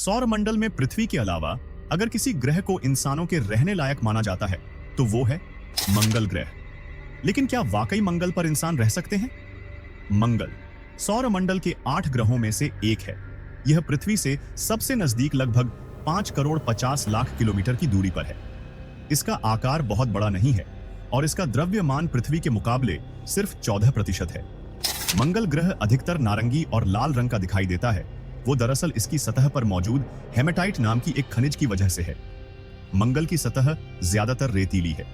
सौर मंडल में पृथ्वी के अलावा अगर किसी ग्रह को इंसानों के रहने लायक माना जाता है तो वो है मंगल ग्रह। लेकिन क्या वाकई मंगल पर इंसान रह सकते हैं? मंगल सौर मंडल के 8 ग्रहों में से एक है। यह पृथ्वी से सबसे नजदीक लगभग 5 करोड़ 50 लाख किलोमीटर की दूरी पर है। इसका आकार बहुत बड़ा नहीं है और इसका द्रव्यमान पृथ्वी के मुकाबले सिर्फ 14% है। मंगल ग्रह अधिकतर नारंगी और लाल रंग का दिखाई देता है। वो दरअसल इसकी सतह पर मौजूद हेमेटाइट नाम की एक खनिज की वजह से है। मंगल की सतह ज्यादातर रेतीली है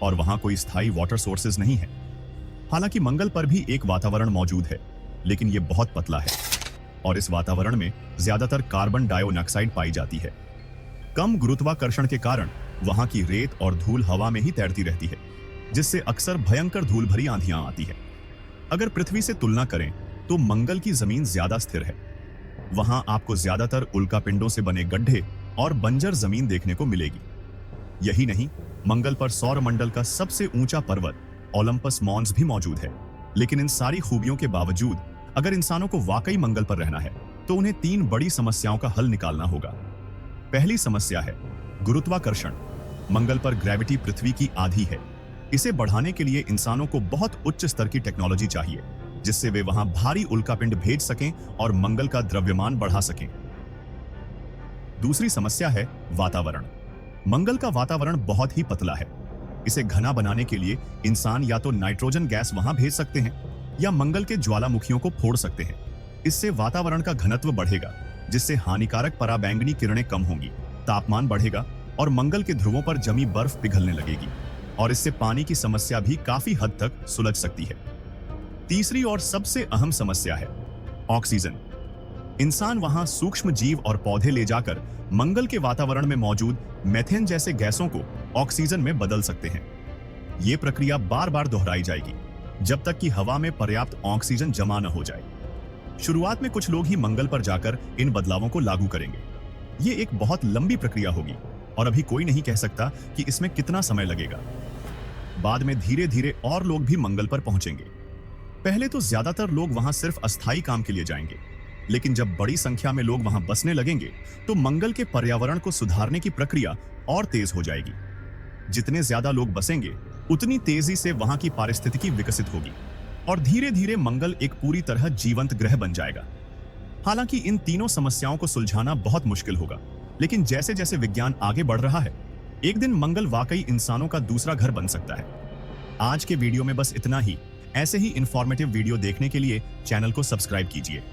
और वहां कोई स्थायी वाटर सोर्सेज नहीं है। हालांकि मंगल पर भी एक वातावरण मौजूद है, लेकिन यह बहुत पतला है और इस वातावरण में ज्यादातर कार्बन डाइऑक्साइड पाई जाती है। कम गुरुत्वाकर्षण के कारण वहां की रेत और धूल हवा में ही तैरती रहती है, जिससे अक्सर भयंकर धूल भरी आंधियां आती है। अगर पृथ्वी से तुलना करें तो मंगल की जमीन ज्यादा स्थिर है। वहां आपको ज्यादातर उल्कापिंडों से बने गड्ढे और बंजर जमीन देखने को मिलेगी। यही नहीं, मंगल पर सौर मंडल का सबसे ऊंचा पर्वत ओलंपस मॉन्स भी मौजूद है। लेकिन इन सारी खूबियों के बावजूद अगर इंसानों को वाकई मंगल पर रहना है तो उन्हें 3 बड़ी समस्याओं का हल निकालना होगा। पहली समस्या है गुरुत्वाकर्षण। मंगल पर ग्रेविटी पृथ्वी की आधी है। इसे बढ़ाने के लिए इंसानों को बहुत उच्च स्तर की टेक्नोलॉजी चाहिए, जिससे वे वहां भारी उल्कापिंड भेज सकें और मंगल का द्रव्यमान बढ़ा सकें। दूसरी समस्या है वातावरण। मंगल का वातावरण बहुत ही पतला है। इसे घना बनाने के लिए इंसान या तो नाइट्रोजन गैस वहां भेज सकते हैं या मंगल के ज्वालामुखियों को फोड़ सकते हैं। इससे वातावरण का घनत्व बढ़ेगा, जिससे हानिकारक पराबैंगनी किरणें कम होंगी, तापमान बढ़ेगा और मंगल के ध्रुवों पर जमी बर्फ पिघलने लगेगी और इससे पानी की समस्या भी काफी हद तक सुलझ सकती है। तीसरी और सबसे अहम समस्या है ऑक्सीजन। इंसान वहां सूक्ष्म जीव और पौधे ले जाकर मंगल के वातावरण में मौजूद मेथेन जैसे गैसों को ऑक्सीजन में बदल सकते हैं। यह प्रक्रिया बार बार दोहराई जाएगी जब तक कि हवा में पर्याप्त ऑक्सीजन जमा न हो जाए। शुरुआत में कुछ लोग ही मंगल पर जाकर इन बदलावों को लागू करेंगे। ये एक बहुत लंबी प्रक्रिया होगी और अभी कोई नहीं कह सकता कि इसमें कितना समय लगेगा। बाद में धीरे धीरे और लोग भी मंगल पर पहुंचेंगे। पहले तो ज्यादातर लोग वहां सिर्फ अस्थायी काम के लिए जाएंगे, लेकिन जब बड़ी संख्या में लोग वहां बसने लगेंगे तो मंगल के पर्यावरण को सुधारने की प्रक्रिया और तेज हो जाएगी। जितने ज्यादा लोग बसेंगे उतनी तेजी से वहां की पारिस्थितिकी विकसित होगी और धीरे धीरे मंगल एक पूरी तरह जीवंत ग्रह बन जाएगा। हालांकि इन तीनों समस्याओं को सुलझाना बहुत मुश्किल होगा, लेकिन जैसे जैसे विज्ञान आगे बढ़ रहा है, एक दिन मंगल वाकई इंसानों का दूसरा घर बन सकता है। आज के वीडियो में बस इतना ही। ऐसे ही इंफॉर्मेटिव वीडियो देखने के लिए चैनल को सब्सक्राइब कीजिए।